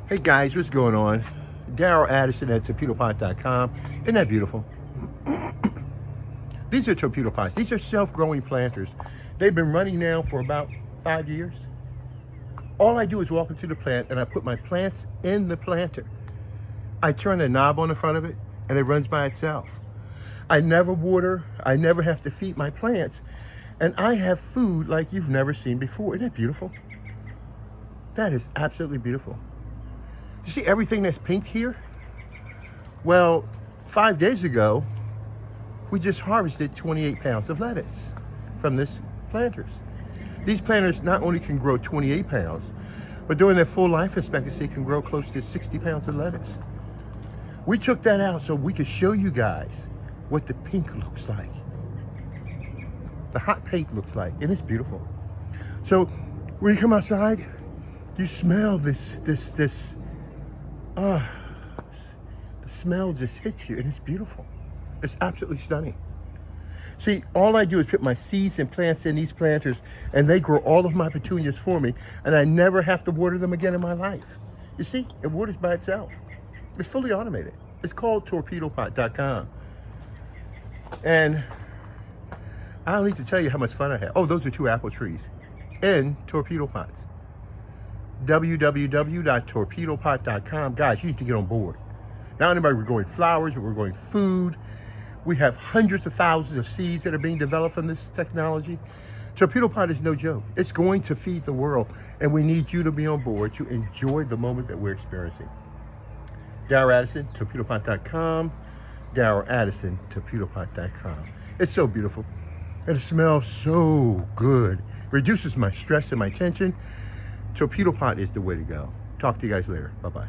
Hey guys, what's going on? Daryl Addison at Torpedopot.com. Isn't that beautiful? These are Torpedopots. These are self-growing planters. They've been running now for about 5 years. All I do is walk into the plant and I put my plants in the planter. I turn the knob on the front of it and it runs by itself. I never water, I never have to feed my plants, and I have food like you've never seen before. Isn't that beautiful? That is absolutely beautiful. You see everything that's pink here? Well, 5 days ago, we just harvested 28 pounds of lettuce from this planters. These planters not only can grow 28 pounds, but during their full life expectancy can grow close to 60 pounds of lettuce. We took that out so we could show you guys what the pink looks like. The hot pink looks like, and it's beautiful. So when you come outside, you smell the smell just hits you, and it's beautiful. It's absolutely stunning. See, all I do is put my seeds and plants in these planters, and they grow all of my petunias for me, and I never have to water them again in my life. You see, it waters by itself. It's fully automated. It's called Torpedopot.com. And I don't need to tell you how much fun I have. Oh, those are 2 apple trees in torpedo pots. www.torpedopot.com. Guys, you need to get on board. Not only are we growing flowers, but we're growing food. We have hundreds of thousands of seeds that are being developed from this technology. Torpedopot is no joke. It's going to feed the world, and we need you to be on board to enjoy the moment that we're experiencing. Daryl Addison, Torpedopot.com. Daryl Addison, Torpedopot.com. It's so beautiful, and it smells so good. Reduces my stress and my tension. Torpedopot is the way to go. Talk to you guys later. Bye-bye.